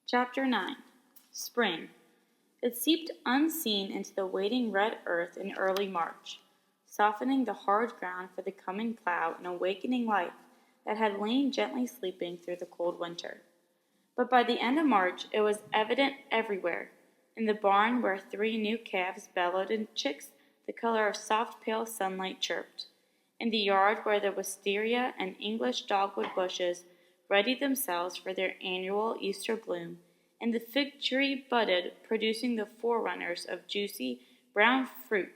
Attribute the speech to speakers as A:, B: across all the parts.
A: Chapter 9. Spring. It seeped unseen into the waiting red earth in early March, softening the hard ground for the coming plow and awakening life that had lain gently sleeping through the cold winter. But by the end of March it was evident everywhere, in the barn where 3 new calves bellowed and chicks the color of soft pale sunlight chirped, in the yard where the wisteria and English dogwood bushes readied themselves for their annual Easter bloom, and the fig tree budded, producing the forerunners of juicy, brown fruit,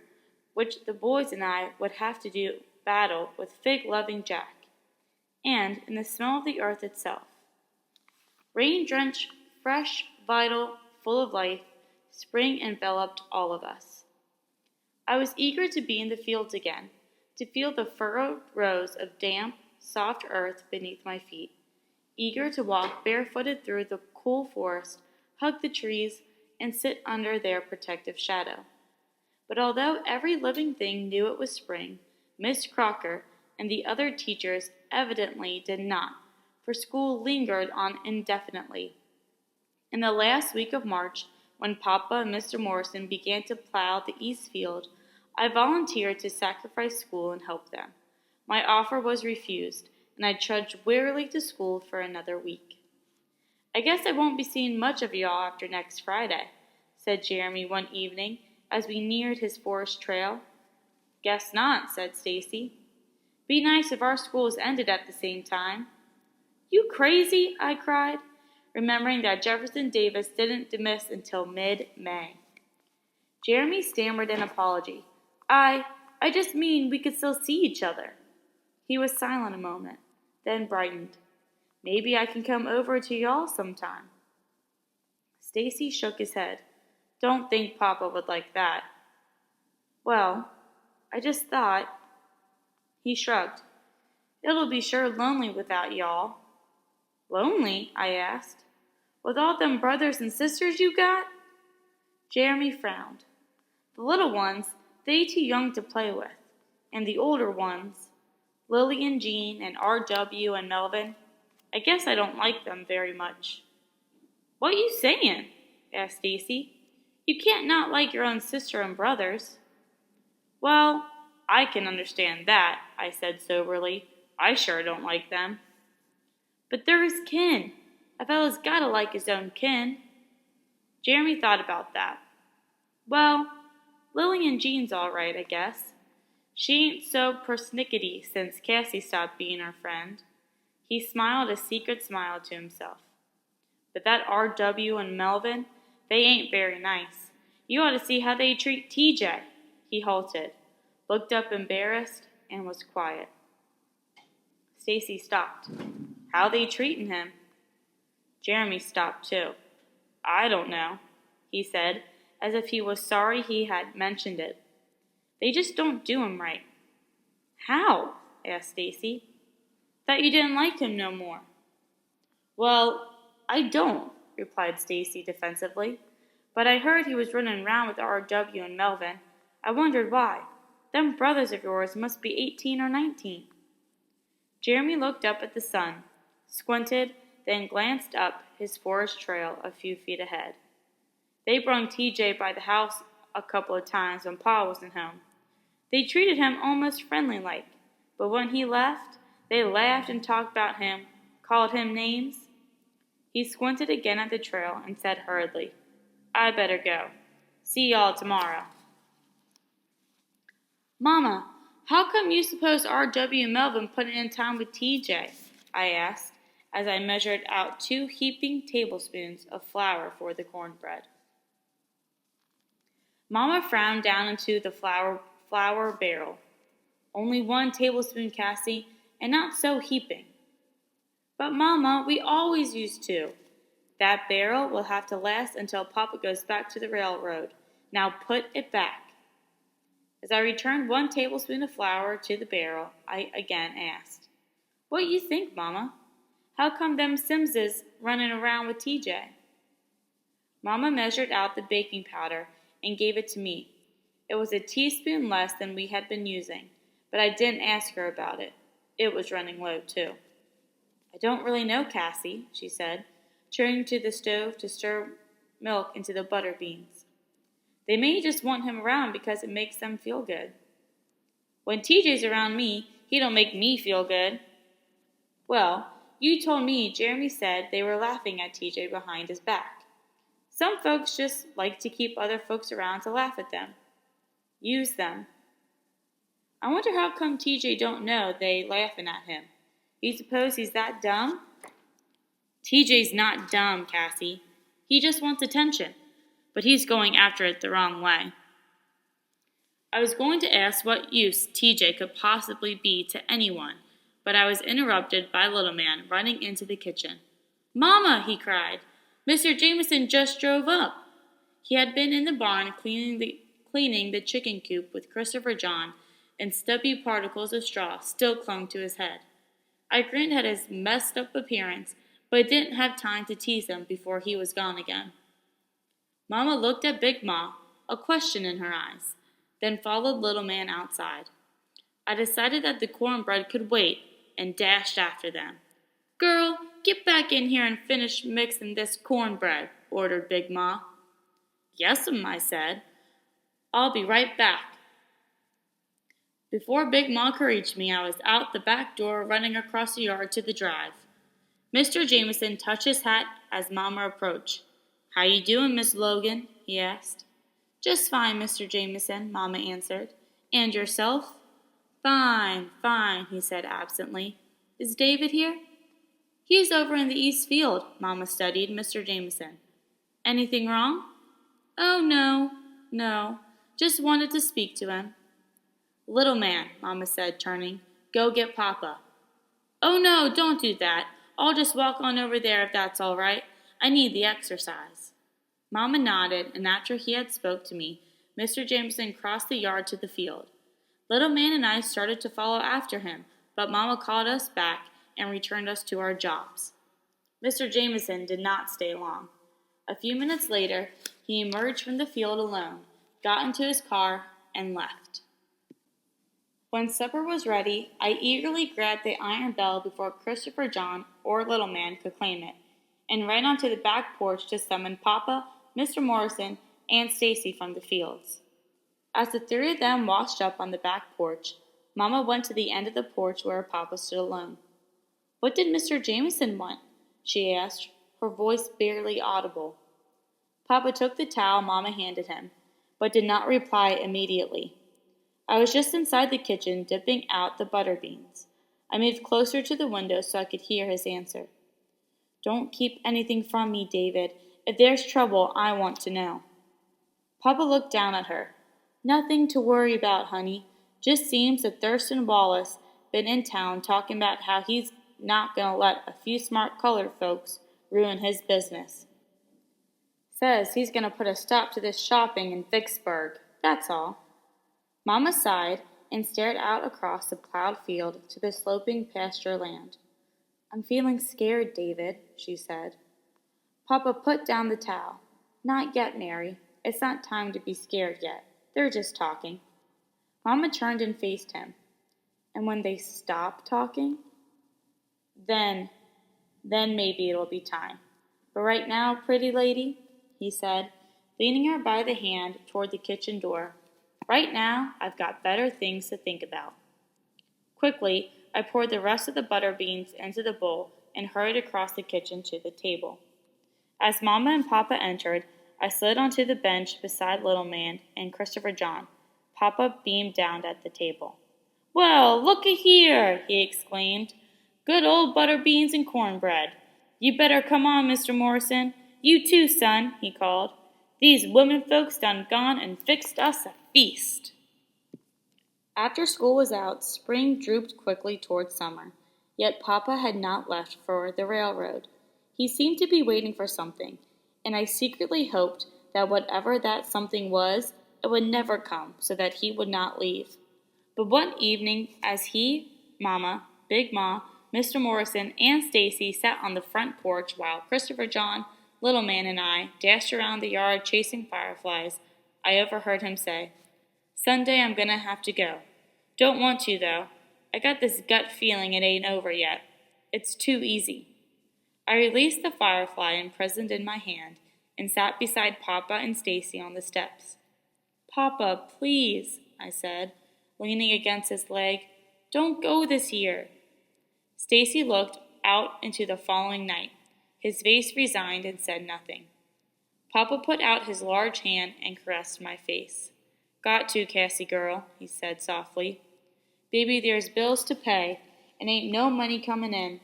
A: which the boys and I would have to do battle with fig-loving Jack, and in the smell of the earth itself. Rain-drenched, fresh, vital, full of life, spring enveloped all of us. I was eager to be in the fields again, to feel the furrowed rows of damp, soft earth beneath my feet, eager to walk barefooted through the cool forest, hug the trees, and sit under their protective shadow. But although every living thing knew it was spring, Miss Crocker and the other teachers evidently did not, for school lingered on indefinitely. In the last week of March, when Papa and Mr. Morrison began to plow the east field, I volunteered to sacrifice school and help them. My offer was refused, and I trudged wearily to school for another week. "I guess I won't be seeing much of y'all after next Friday," said Jeremy one evening as we neared his forest trail. "Guess not," said Stacy. "Be nice if our schools ended at the same time." "You crazy?" I cried, remembering that Jefferson Davis didn't dismiss until mid-May. Jeremy stammered an apology. I just mean we could still see each other." He was silent a moment, then brightened. "Maybe I can come over to y'all sometime." Stacy shook his head. "Don't think Papa would like that." "Well, I just thought—" He shrugged. "It'll be sure lonely without y'all." "Lonely?" I asked. "With all them brothers and sisters you got?" Jeremy frowned. "The little ones, they too young to play with. And the older ones, Lily and Jean and R.W. and Melvin, I guess I don't like them very much." "What you sayin'?" asked Stacy. "You can't not like your own sister and brothers." "Well, I can understand that," I said soberly. "I sure don't like them." "But they're his kin. A fellow's gotta like his own kin." Jeremy thought about that. "Well, Lily and Jean's all right, I guess. She ain't so persnickety since Cassie stopped being her friend." He smiled a secret smile to himself. "But that R.W. and Melvin, they ain't very nice. You ought to see how they treat T.J." He halted, looked up embarrassed, and was quiet. Stacy stopped. "How they treatin' him?" Jeremy stopped too. "I don't know," he said, as if he was sorry he had mentioned it. "They just don't do him right." "How?" asked Stacy. "Thought you didn't like him no more." "Well, I don't," replied Stacy defensively. "But I heard he was running round with R.W. and Melvin. I wondered why. Them brothers of yours must be 18 or 19. Jeremy looked up at the sun, squinted, then glanced up his forest trail a few feet ahead. "They brung T.J. by the house a couple of times when Pa wasn't home. They treated him almost friendly-like, but when he left, they laughed and talked about him, called him names." He squinted again at the trail and said hurriedly, "I better go. See y'all tomorrow." "Mama, how come you suppose R.W. and Melvin put in time with T.J.?" I asked, as I measured out 2 heaping tablespoons of flour for the cornbread. Mama frowned down into the flour barrel. "Only 1 tablespoon, Cassie, and not so heaping." "But, Mama, we always use 2. "That barrel will have to last until Papa goes back to the railroad. Now put it back." As I returned 1 tablespoon of flour to the barrel, I again asked, "What you think, Mama? How come them Simses running around with T.J.?" Mama measured out the baking powder and gave it to me. It was a teaspoon less than we had been using, but I didn't ask her about it. It was running low, too. "I don't really know, Cassie," she said, turning to the stove to stir milk into the butter beans. They may just want him around because it makes them feel good. When TJ's around me, he don't make me feel good. Well, you told me Jeremy said they were laughing at TJ behind his back. Some folks just like to keep other folks around to laugh at them. Use them. I wonder how come TJ don't know they laughing at him. You suppose he's that dumb? TJ's not dumb, Cassie. He just wants attention, but he's going after it the wrong way. I was going to ask what use TJ could possibly be to anyone, but I was interrupted by Little Man running into the kitchen. "Mama!" he cried. "Mr. Jameson just drove up." He had been in the barn cleaning the chicken coop with Christopher John, and stubby particles of straw still clung to his head. I grinned at his messed up appearance, but didn't have time to tease him before he was gone again. Mama looked at Big Ma, a question in her eyes, then followed Little Man outside. I decided that the cornbread could wait and dashed after them. "Girl, get back in here and finish mixing this cornbread," ordered Big Ma. "Yes'm," I said. "I'll be right back." Before Big Ma could reach me, I was out the back door running across the yard to the drive. Mr. Jameson touched his hat as Mama approached. "How you doing, Miss Logan?" he asked. "Just fine, Mr. Jameson," Mama answered. "And yourself?" "Fine, fine," he said absently. "Is David here?" "He's over in the East Field," Mama studied Mr. Jameson. "Anything wrong?" "Oh, no. Just wanted to speak to him." "Little Man," Mama said, turning, "go get Papa." "Oh, no, don't do that. I'll just walk on over there if that's all right. I need the exercise." Mama nodded, and after he had spoke to me, Mr. Jameson crossed the yard to the field. Little Man and I started to follow after him, but Mama called us back and returned us to our jobs. Mr. Jameson did not stay long. A few minutes later, he emerged from the field alone, got into his car, and left. When supper was ready, I eagerly grabbed the iron bell before Christopher John or Little Man could claim it, and ran onto the back porch to summon Papa, Mr. Morrison, and Stacy from the fields. As the three of them washed up on the back porch, Mama went to the end of the porch where Papa stood alone. "What did Mr. Jameson want?" she asked, her voice barely audible. Papa took the towel Mama handed him, but did not reply immediately. I was just inside the kitchen dipping out the butter beans. I moved closer to the window so I could hear his answer. "Don't keep anything from me, David. If there's trouble, I want to know." Papa looked down at her. "Nothing to worry about, honey. Just seems that Thurston Wallace been in town talking about how he's not going to let a few smart colored folks ruin his business. Says he's going to put a stop to this shopping in Vicksburg. That's all." Mama sighed and stared out across the plowed field to the sloping pasture land. "I'm feeling scared, David," she said. Papa put down the towel. "Not yet, Mary. It's not time to be scared yet. They're just talking." Mama turned and faced him. "And when they stop talking? Then maybe it'll be time. But right now, pretty lady," he said, leaning her by the hand toward the kitchen door, "right now, I've got better things to think about." Quickly, I poured the rest of the butter beans into the bowl and hurried across the kitchen to the table. As Mama and Papa entered, I slid onto the bench beside Little Man and Christopher John. Papa beamed down at the table. "Well, looky here," he exclaimed. "Good old butter beans and cornbread. You better come on, Mr. Morrison. You too, son," he called. "These women folks done gone and fixed us a feast." After school was out, spring drooped quickly toward summer, yet Papa had not left for the railroad. He seemed to be waiting for something, and I secretly hoped that whatever that something was, it would never come so that he would not leave. But one evening, as he, Mama, Big Ma, Mr. Morrison, and Stacy sat on the front porch while Christopher John, Little Man, and I dashed around the yard chasing fireflies, I overheard him say, "Sunday I'm gonna have to go. Don't want to, though. I got this gut feeling it ain't over yet. It's too easy." I released the firefly imprisoned in my hand and sat beside Papa and Stacy on the steps. "Papa, please," I said, leaning against his leg, "don't go this year." Stacy looked out into the following night. His face resigned and said nothing. Papa put out his large hand and caressed my face. "Got to, Cassie girl," he said softly. "Baby, there's bills to pay, and ain't no money comin' in.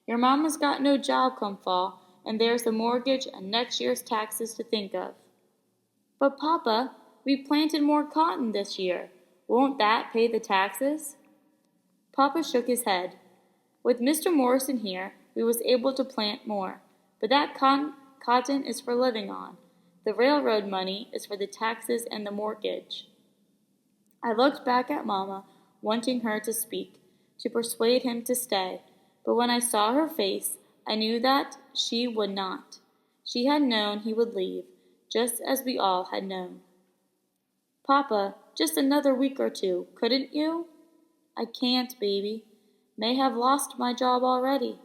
A: Your mama's got no job come fall, and there's the mortgage and next year's taxes to think of." "But, Papa, we planted more cotton this year. Won't that pay the taxes?" Papa shook his head. "With Mr. Morrison here, we was able to plant more, but that cotton is for living on. The railroad money is for the taxes and the mortgage." I looked back at Mama, wanting her to speak, to persuade him to stay, but when I saw her face, I knew that she would not. She had known he would leave, just as we all had known. "Papa, just another week or two, couldn't you?" "I can't, baby. May have lost my job already."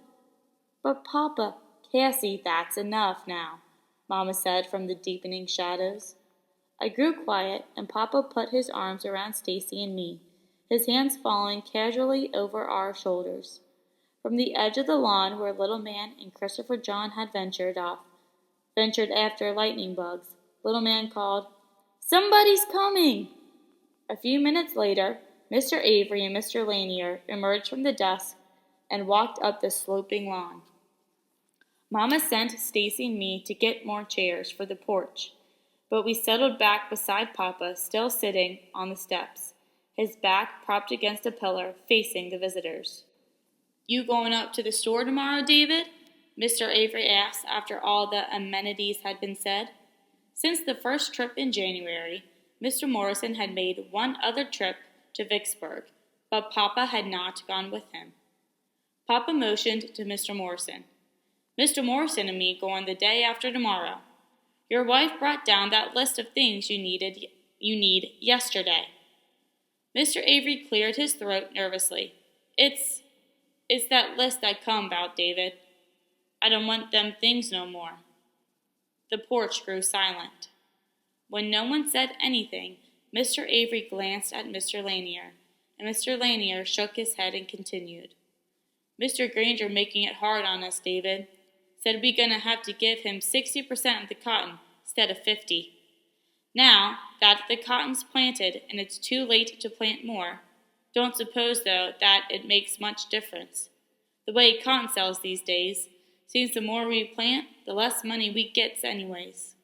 A: "But, Papa—" "Cassie, that's enough now," Mama said from the deepening shadows. I grew quiet, and Papa put his arms around Stacy and me, his hands falling casually over our shoulders. From the edge of the lawn where Little Man and Christopher John had ventured after lightning bugs, Little Man called, "Somebody's coming!" A few minutes later, Mr. Avery and Mr. Lanier emerged from the dusk and walked up the sloping lawn. Mama sent Stacy and me to get more chairs for the porch, but we settled back beside Papa, still sitting on the steps, his back propped against a pillar, facing the visitors. "You going up to the store tomorrow, David?" Mr. Avery asked after all the amenities had been said. Since the first trip in January, Mr. Morrison had made one other trip to Vicksburg, but Papa had not gone with him. Papa motioned to Mr. Morrison. "Mr. Morrison and me going the day after tomorrow. Your wife brought down that list of things you need yesterday." Mr. Avery cleared his throat nervously. It's that list I come about, David. I don't want them things no more." The porch grew silent. When no one said anything, Mr. Avery glanced at Mr. Lanier, and Mr. Lanier shook his head and continued. "Mr. Granger making it hard on us, David. Said we gonna have to give him 60% of the cotton instead of 50. Now that the cotton's planted and it's too late to plant more, don't suppose, though, that it makes much difference. The way cotton sells these days, seems the more we plant, the less money we gets anyways."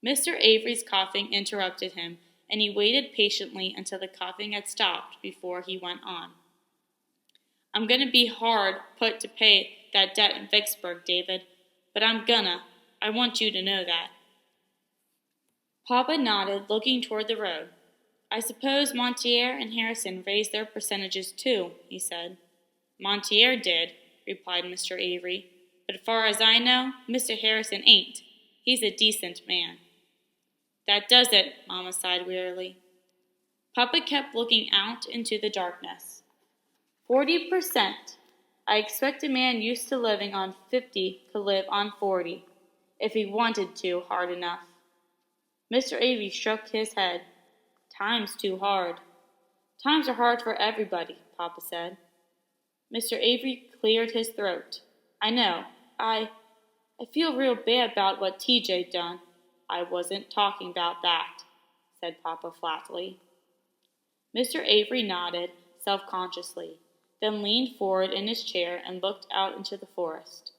A: Mr. Avery's coughing interrupted him, and he waited patiently until the coughing had stopped before he went on. "I'm gonna be hard put to pay that debt in Vicksburg, David, but I'm gonna. I want you to know that." Papa nodded, looking toward the road. "I suppose Montier and Harrison raised their percentages too," he said. "Montier did," replied Mr. Avery, "but far as I know, Mr. Harrison ain't. He's a decent man." "That does it," Mama sighed wearily. Papa kept looking out into the darkness. 40%. I expect a man used to living on 50 could live on 40, if he wanted to hard enough. Mr. Avery shook his head. "Time's too hard." "Times are hard for everybody," Papa said. Mr. Avery cleared his throat. "I know. I feel real bad about what TJ done." "I wasn't talking about that," said Papa flatly. Mr. Avery nodded self-consciously, then leaned forward in his chair and looked out into the forest.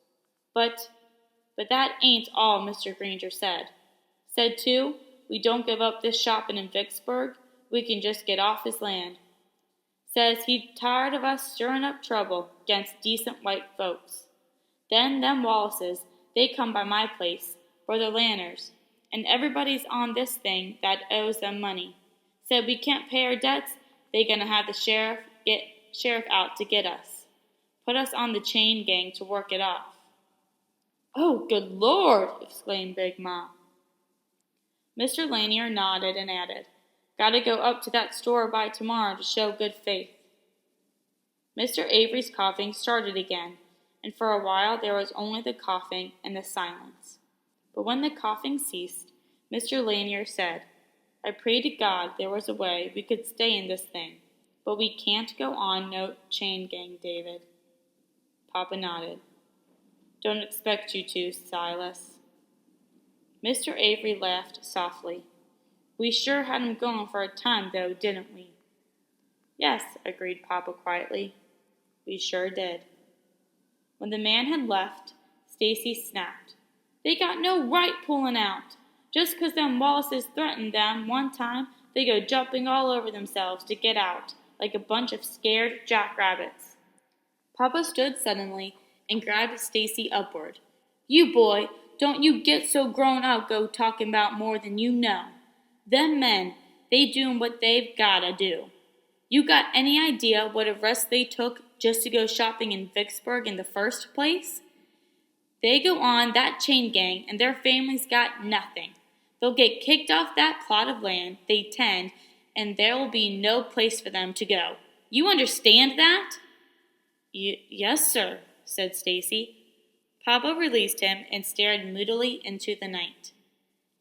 A: But that ain't all Mr. Granger said. Said, too, we don't give up this shopping in Vicksburg, we can just get off his land. Says he tired of us stirring up trouble against decent white folks. Then them Wallaces, they come by my place, Brother Lanners, and everybody's on this thing that owes them money. Said we can't pay our debts, they gonna have the sheriff out to get us. Put us on the chain gang to work it off." "Oh, good Lord!" exclaimed Big Ma. Mr. Lanier nodded and added, "Gotta go up to that store by tomorrow to show good faith." Mr. Avery's coughing started again, and for a while there was only the coughing and the silence. But when the coughing ceased, Mr. Lanier said, "I pray to God there was a way we could stay in this thing, but we can't go on no chain gang, David." Papa nodded. "Don't expect you to, Silas." Mr. Avery laughed softly. "We sure had 'em going for a time, though, didn't we?" "Yes," agreed Papa quietly. "We sure did." When the man had left, Stacy snapped. "They got no right pullin' out. Just 'cause them Wallaces threatened them one time, they go jumping all over themselves to get out, like a bunch of scared jackrabbits." Papa stood suddenly and grabbed Stacy upward. "You boy, don't you get so grown up go talking about more than you know. Them men, they doin' what they've gotta do. You got any idea what a risk they took just to go shopping in Vicksburg in the first place? They go on that chain gang and their families got nothing. They'll get kicked off that plot of land they tend, and there'll be no place for them to go. You understand that?" Yes, sir," said Stacy. Papa released him and stared moodily into the night.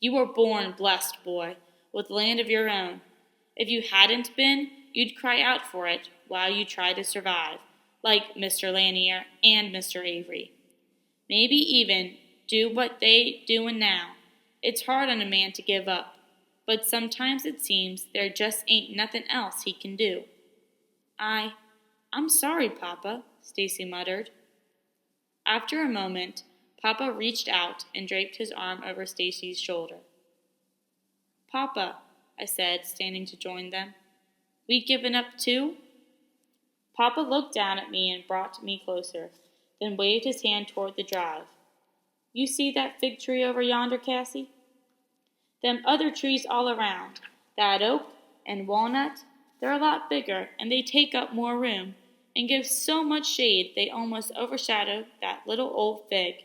A: "You were born blessed, boy, with land of your own. If you hadn't been, you'd cry out for it while you try to survive, like Mr. Lanier and Mr. Avery. Maybe even do what they doin' now. It's hard on a man to give up, but sometimes it seems there just ain't nothing else he can do." I'm sorry, Papa," Stacy muttered. After a moment, Papa reached out and draped his arm over Stacy's shoulder. "Papa," I said, standing to join them, "we given up too?" Papa looked down at me and brought me closer, then waved his hand toward the drive. "You see that fig tree over yonder, Cassie? Them other trees all around, that oak and walnut, they're a lot bigger and they take up more room and give so much shade they almost overshadow that little old fig.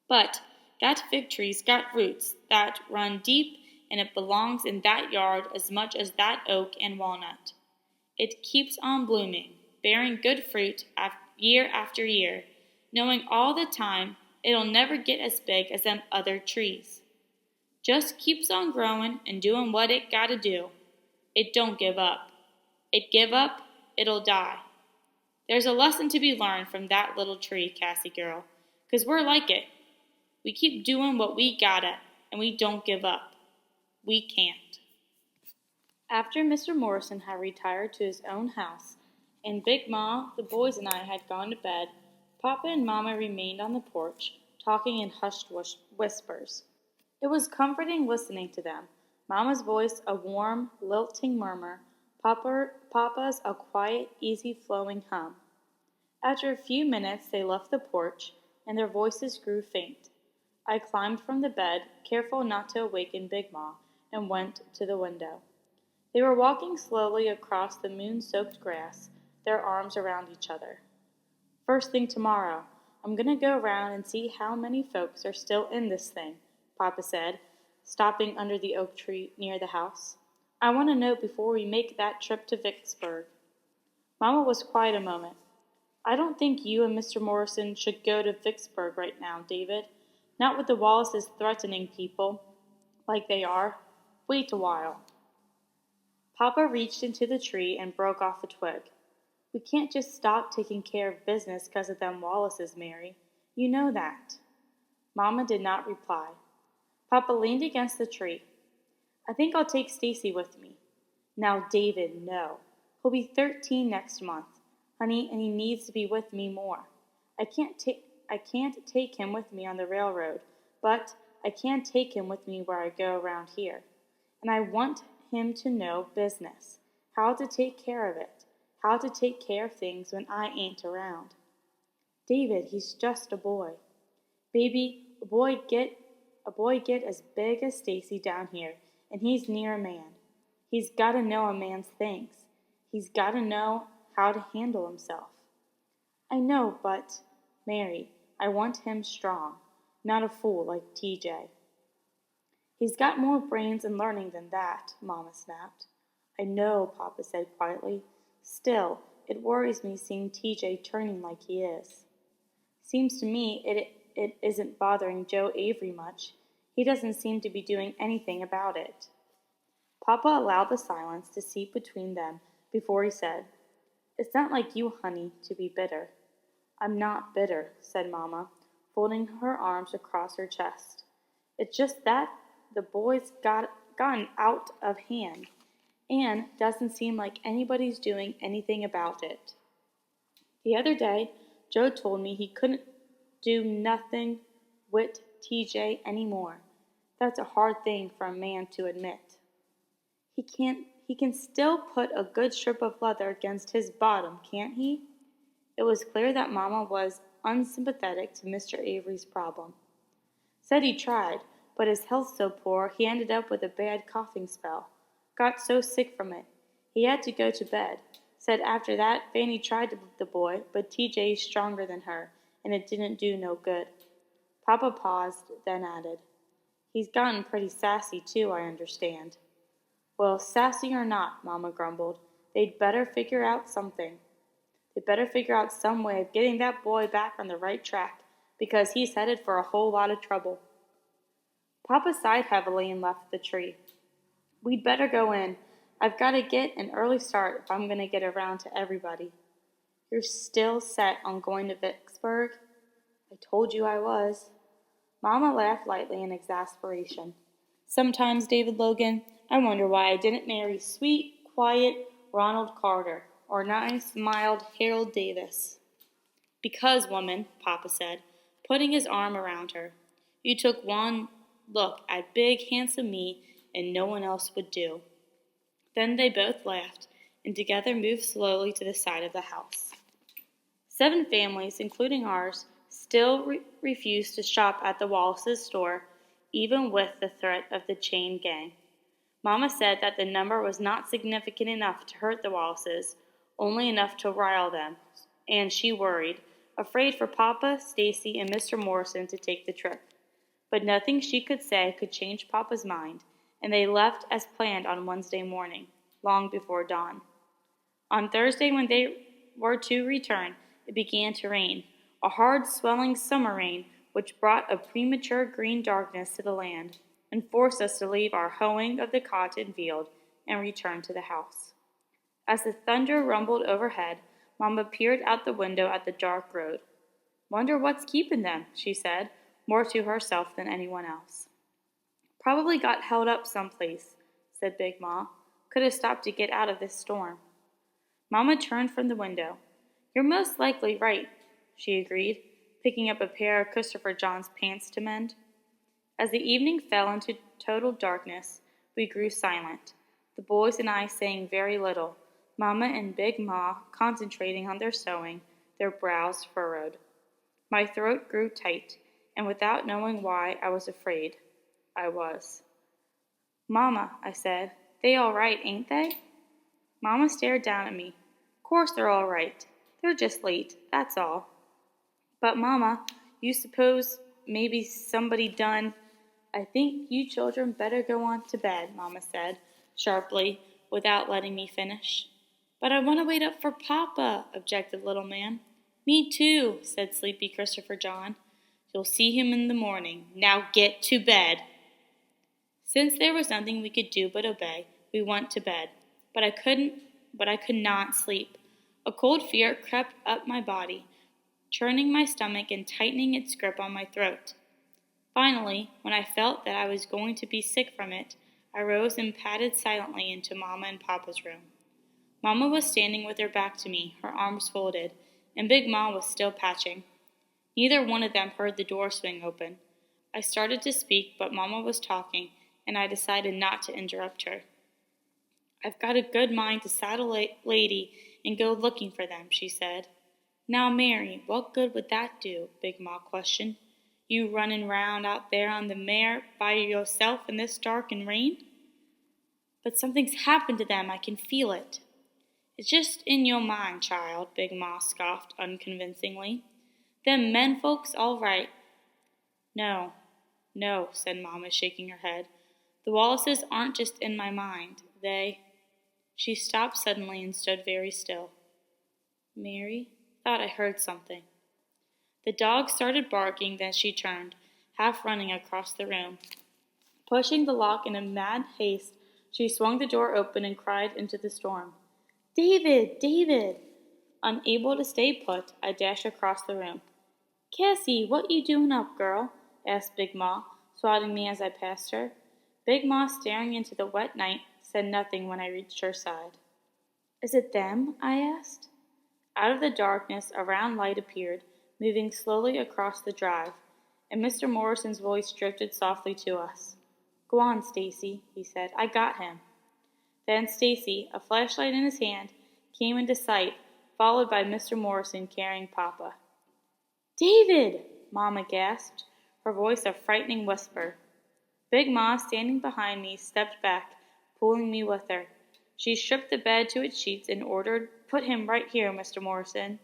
A: But that fig tree's got roots that run deep, and it belongs in that yard as much as that oak and walnut. It keeps on blooming, bearing good fruit year after year, knowing all the time it'll never get as big as them other trees. Just keeps on growing and doing what it gotta do. It don't give up. It give up, it'll die. There's a lesson to be learned from that little tree, Cassie girl, 'cause we're like it. We keep doing what we gotta, and we don't give up. We can't." After Mr. Morrison had retired to his own house, and Big Ma, the boys, and I had gone to bed, Papa and Mama remained on the porch, talking in hushed whispers. It was comforting listening to them, Mama's voice a warm, lilting murmur, Papa's a quiet, easy-flowing hum. After a few minutes they left the porch, and their voices grew faint. I climbed from the bed, careful not to awaken Big Ma, and went to the window. They were walking slowly across the moon-soaked grass, their arms around each other. "First thing tomorrow, I'm going to go round and see how many folks are still in this thing," Papa said, stopping under the oak tree near the house. "I want to know before we make that trip to Vicksburg." Mama was quiet a moment. "I don't think you and Mr. Morrison should go to Vicksburg right now, David. Not with the Wallaces threatening people like they are. Wait a while." Papa reached into the tree and broke off a twig. "We can't just stop taking care of business 'cause of them Wallaces, Mary. You know that." Mama did not reply. Papa leaned against the tree. "I think I'll take Stacy with me." "Now, David, no. He'll be 13 next month, honey, and he needs to be with me more. I can't take him with me on the railroad, but I can take him with me where I go around here. And I want him to know business, how to take care of it, how to take care of things when I ain't around. David, he's just a boy. Baby, a boy get as big as Stacy down here, and he's near a man. He's got to know a man's things. He's got to know how to handle himself." "I know, but, Mary, I want him strong, not a fool like TJ." "He's got more brains and learning than that," Mama snapped. "I know," Papa said quietly. "Still, it worries me seeing TJ turning like he is." Seems to me it isn't bothering Joe Avery much. He doesn't seem to be doing anything about it." Papa allowed the silence to seep between them before he said, "It's not like you, honey, to be bitter." "I'm not bitter," said Mama, folding her arms across her chest. "It's just that the boy's gotten out of hand, and doesn't seem like anybody's doing anything about it. The other day, Joe told me he couldn't do nothing with TJ anymore. That's a hard thing for a man to admit. He can still put a good strip of leather against his bottom, can't he?" It was clear that Mama was unsympathetic to Mr. Avery's problem. "Said he tried, but his health's so poor he ended up with a bad coughing spell. Got so sick from it, he had to go to bed. Said after that Fanny tried to lift the boy, but TJ's stronger than her, and it didn't do no good." Papa paused, then added, "He's gotten pretty sassy too, I understand." "Well, sassy or not," Mama grumbled, "they'd better figure out something. They'd better figure out some way of getting that boy back on the right track, because he's headed for a whole lot of trouble." Papa sighed heavily and left the tree. "We'd better go in. I've got to get an early start if I'm going to get around to everybody." "You're still set on going to Vicksburg?" "I told you I was." Mama laughed lightly in exasperation. "Sometimes, David Logan, I wonder why I didn't marry sweet, quiet Ronald Carter or nice, mild Harold Davis." "Because, woman," Papa said, putting his arm around her, "you took one look at big, handsome me, and no one else would do." Then they both laughed, and together moved slowly to the side of the house. 7 families, including ours, still refused to shop at the Wallaces' store, even with the threat of the chain gang. Mama said that the number was not significant enough to hurt the Wallaces, only enough to rile them, and she worried, afraid for Papa, Stacy, and Mr. Morrison to take the trip. But nothing she could say could change Papa's mind, and they left as planned on Wednesday morning, long before dawn. On Thursday, when they were to return, it began to rain, a hard, swelling summer rain which brought a premature green darkness to the land and forced us to leave our hoeing of the cotton field and return to the house. As the thunder rumbled overhead, Mama peered out the window at the dark road. "Wonder what's keeping them," she said, more to herself than anyone else. "Probably got held up someplace," said Big Ma. "Could have stopped to get out of this storm." Mama turned from the window. "You're most likely right," she agreed, picking up a pair of Christopher John's pants to mend. As the evening fell into total darkness, we grew silent, the boys and I saying very little, Mama and Big Ma concentrating on their sewing, their brows furrowed. My throat grew tight, and without knowing why, I was afraid. I was. "Mama," I said, "they all right, ain't they?" Mama stared down at me. "Course they're all right. They're just late, that's all." "But, Mama, you suppose maybe somebody done—" "I think you children better go on to bed," Mama said, sharply, without letting me finish. "But I want to wait up for Papa," objected little man. "Me too," said sleepy Christopher John. "You'll see him in the morning. Now get to bed." Since there was nothing we could do but obey, we went to bed. But I could not sleep. A cold fear crept up my body, churning my stomach and tightening its grip on my throat. Finally, when I felt that I was going to be sick from it, I rose and padded silently into Mama and Papa's room. Mama was standing with her back to me, her arms folded, and Big Ma was still patching. Neither one of them heard the door swing open. I started to speak, but Mama was talking, and I decided not to interrupt her. "I've got a good mind to saddle a lady and go looking for them," she said. "Now, Mary, what good would that do?" Big Ma questioned. "You running round out there on the mare by yourself in this dark and rain?" "But something's happened to them. I can feel it." "It's just in your mind, child," Big Ma scoffed unconvincingly. "Them men folks all right." No, said Mama, shaking her head. "The Wallaces aren't just in my mind. She stopped suddenly and stood very still. "Mary, thought I heard something." The dog started barking, then she turned, half running across the room. Pushing the lock in a mad haste, she swung the door open and cried into the storm. David! David! Unable to stay put, I dashed across the room. Cassie, what you doing up, girl? Asked Big Ma, swatting me as I passed her. Big Ma, staring into the wet night, said nothing when I reached her side. Is it them? I asked. Out of the darkness, a round light appeared, moving slowly across the drive, and Mr. Morrison's voice drifted softly to us. Go on, Stacy, he said. I got him. Then Stacy, a flashlight in his hand, came into sight, followed by Mr. Morrison carrying Papa. David! Mama gasped, her voice a frightening whisper. Big Ma, standing behind me, stepped back, pulling me with her. She stripped the bed to its sheets and ordered, Put him right here, Mr. Morrison.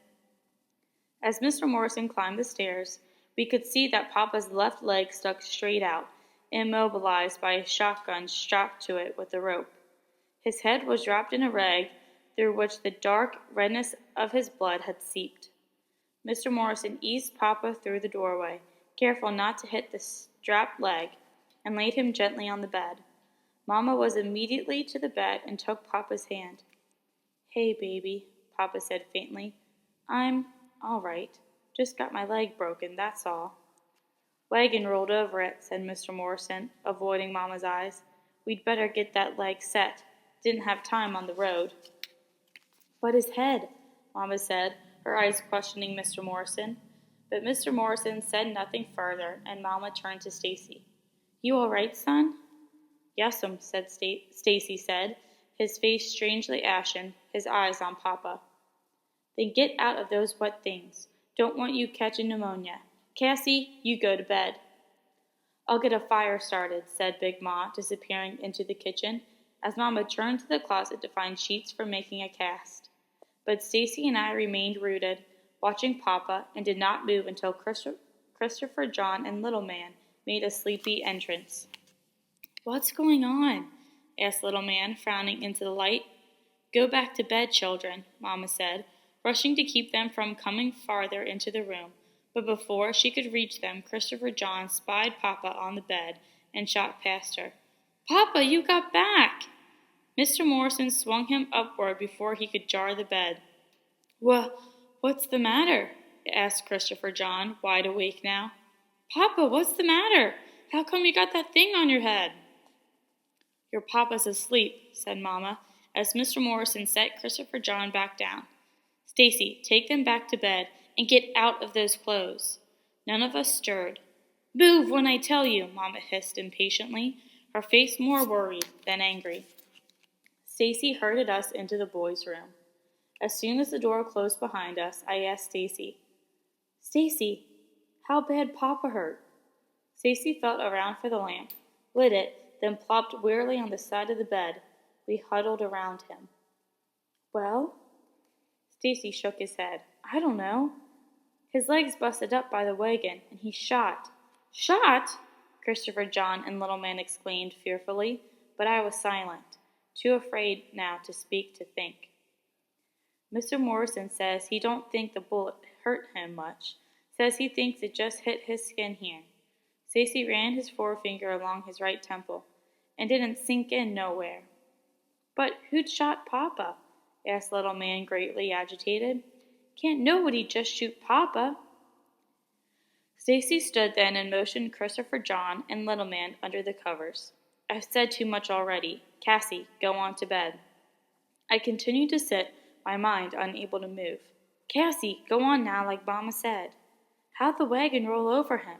A: As Mr. Morrison climbed the stairs, we could see that Papa's left leg stuck straight out, immobilized by a shotgun strapped to it with a rope. His head was wrapped in a rag through which the dark redness of his blood had seeped. Mr. Morrison eased Papa through the doorway, careful not to hit the strapped leg, and laid him gently on the bed. Mama was immediately to the bed and took Papa's hand. Hey, baby, Papa said faintly. I'm all right. Just got my leg broken, that's all. Wagon rolled over it, said Mr. Morrison, avoiding Mama's eyes. We'd better get that leg set. Didn't have time on the road. But his head, Mama said, her eyes questioning Mr. Morrison. But Mr. Morrison said nothing further, and Mama turned to Stacy. You all right, son? Yes'm, said Stacy said, his face strangely ashen, his eyes on Papa. Then get out of those wet things. Don't want you catching pneumonia. Cassie, you go to bed. I'll get a fire started, said Big Ma, disappearing into the kitchen, as Mama turned to the closet to find sheets for making a cast. But Stacy and I remained rooted, watching Papa, and did not move until Christopher John and Little Man made a sleepy entrance. What's going on? Asked Little Man, frowning into the light. Go back to bed, children, Mama said, rushing to keep them from coming farther into the room. But before she could reach them, Christopher John spied Papa on the bed and shot past her. Papa, you got back! Mr. Morrison swung him upward before he could jar the bed. What's the matter? Asked Christopher John, wide awake now. Papa, what's the matter? How come you got that thing on your head? Your papa's asleep, said Mama, as Mr. Morrison set Christopher John back down. Stacy, take them back to bed and get out of those clothes. None of us stirred. Move when I tell you, Mama hissed impatiently, her face more worried than angry. Stacy herded us into the boys' room. As soon as the door closed behind us, I asked Stacy, Stacy, how bad Papa hurt? Stacy felt around for the lamp, lit it, then plopped wearily on the side of the bed. We huddled around him. Well? Stacy shook his head. I don't know. His legs busted up by the wagon, and he's shot. Shot? Christopher John and Little Man exclaimed fearfully, but I was silent, too afraid now to speak to think. Mr. Morrison says he don't think the bullet hurt him much, says he thinks it just hit his skin here. Stacy ran his forefinger along his right temple, and didn't sink in nowhere. But who'd shot Papa? Asked Little Man, greatly agitated. Can't nobody just shoot Papa. Stacy stood then and motioned Christopher John and Little Man under the covers. I've said too much already. Cassie, go on to bed. I continued to sit, my mind unable to move. Cassie, go on now like Mama said. How'd the wagon roll over him?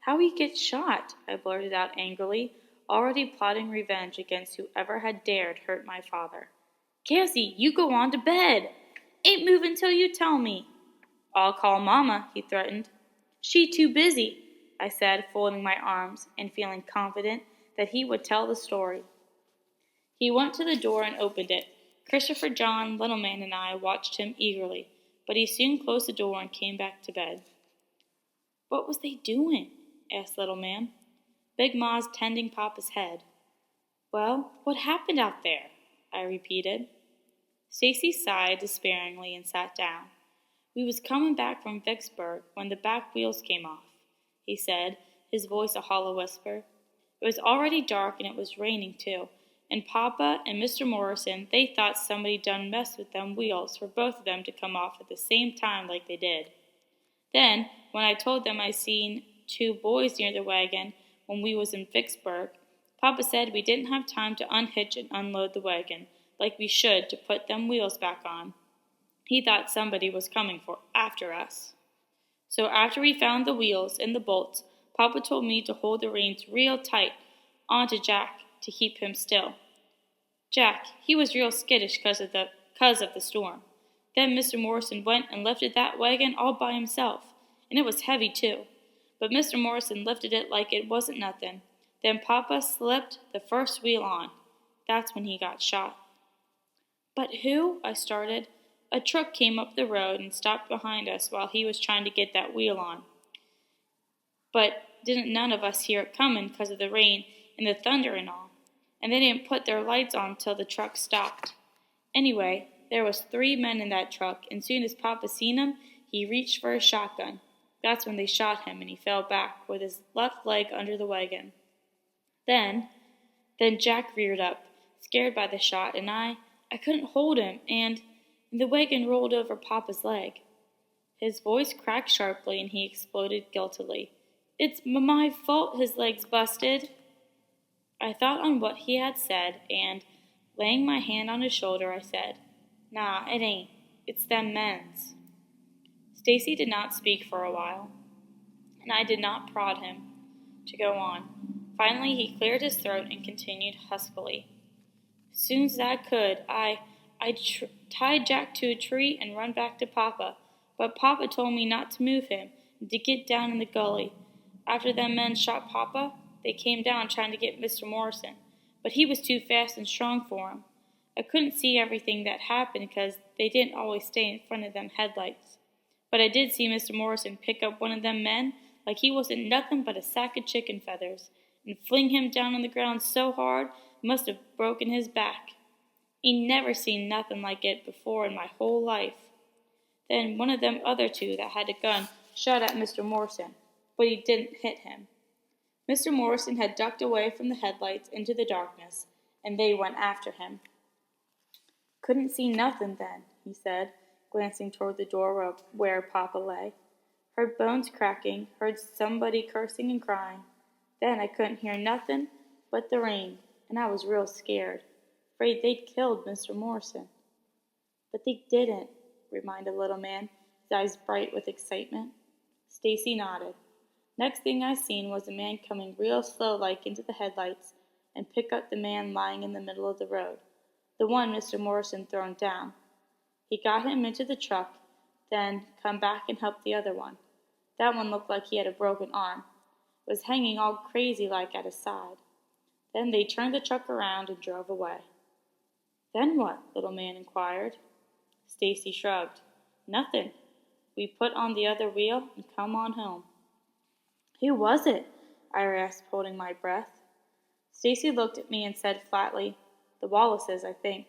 A: How'd he get shot? I blurted out angrily, already plotting revenge against whoever had dared hurt my father. Cassie, you go on to bed. Ain't moving till you tell me. I'll call Mama, he threatened. She too busy, I said, folding my arms and feeling confident that he would tell the story. He went to the door and opened it. Christopher John, Little Man, and I watched him eagerly, but he soon closed the door and came back to bed. What was they doing? Asked Little Man. Big Ma's tending Papa's head. Well, what happened out there? I repeated. Stacy sighed despairingly and sat down. "We was comin' back from Vicksburg when the back wheels came off," he said, his voice a hollow whisper. It was already dark and it was raining too, and Papa and Mr. Morrison, they thought somebody done messed with them wheels for both of them to come off at the same time like they did. Then, when I told them I seen 2 boys near the wagon when we was in Vicksburg, Papa said we didn't have time to unhitch and unload the wagon like we should to put them wheels back on. He thought somebody was coming after us. So after we found the wheels and the bolts, Papa told me to hold the reins real tight onto Jack to keep him still. Jack, he was real skittish 'cause of the storm. Then Mr. Morrison went and lifted that wagon all by himself, and it was heavy too. But Mr. Morrison lifted it like it wasn't nothing. Then Papa slipped the first wheel on. That's when he got shot. "But who?" I started. "A truck came up the road and stopped behind us while he was trying to get that wheel on. But didn't none of us hear it comin' 'cause of the rain and the thunder and all. And they didn't put their lights on till the truck stopped. Anyway, there was 3 men in that truck, and soon as Papa seen 'em, he reached for his shotgun. That's when they shot him, and he fell back with his left leg under the wagon. Then Jack reared up, scared by the shot, and I couldn't hold him, and the wagon rolled over Papa's leg." His voice cracked sharply, and he exploded guiltily. "It's my fault his leg's busted." I thought on what he had said, and, laying my hand on his shoulder, I said, "Nah, it ain't. It's them men's." Stacy did not speak for a while, and I did not prod him to go on. Finally, he cleared his throat and continued huskily. "As soon as I could, I tied Jack to a tree and run back to Papa, but Papa told me not to move him and to get down in the gully. After them men shot Papa, they came down trying to get Mr. Morrison, but he was too fast and strong for 'em. I couldn't see everything that happened because they didn't always stay in front of them headlights. But I did see Mr. Morrison pick up one of them men like he wasn't nothing but a sack of chicken feathers and fling him down on the ground so hard it must have broken his back. He never seen nothing like it before in my whole life. Then one of them other 2 that had a gun shot at Mr. Morrison, but he didn't hit him. Mr. Morrison had ducked away from the headlights into the darkness, and they went after him. "Couldn't see nothing then," he said, glancing toward the door where Papa lay. "Heard bones cracking, heard somebody cursing and crying. Then I couldn't hear nothing but the rain, and I was real scared, afraid they'd killed Mr. Morrison." "But they didn't," reminded little man, his eyes bright with excitement. Stacy nodded. "Next thing I seen was a man coming real slow like into the headlights and pick up the man lying in the middle of the road, the one Mr. Morrison thrown down. He got him into the truck, then come back and helped the other one. That one looked like he had a broken arm. It was hanging all crazy like at his side. Then they turned the truck around and drove away." "Then what?" little man inquired. Stacy shrugged. "Nothing. We put on the other wheel and come on home." "Who was it?" I asked, holding my breath. Stacy looked at me and said flatly, "The Wallaces, I think."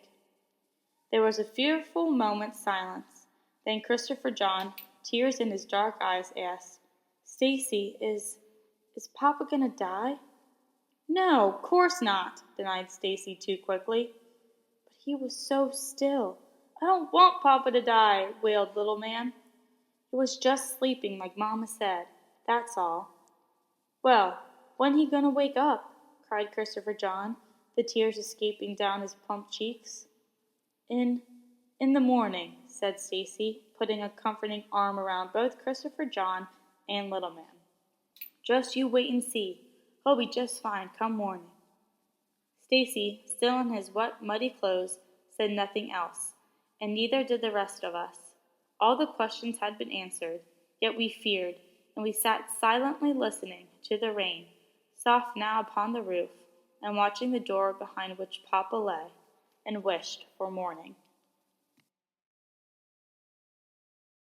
A: There was a fearful moment's silence. Then Christopher John, tears in his dark eyes, asked, "Stacy, is Papa gonna die?" "No, course not," denied Stacy too quickly. "But he was so still. I don't want Papa to die," wailed little man. "He was just sleeping like Mama said. That's all." "Well, when he gonna wake up?" cried Christopher John, the tears escaping down his plump cheeks. In the morning," said Stacy, putting a comforting arm around both Christopher John and little man. "Just you wait and see. He'll be just fine come morning." Stacy, still in his wet, muddy clothes, said nothing else, and neither did the rest of us. All the questions had been answered, yet we feared, and we sat silently listening to the rain, soft now upon the roof, and watching the door behind which Papa lay, and wished for morning.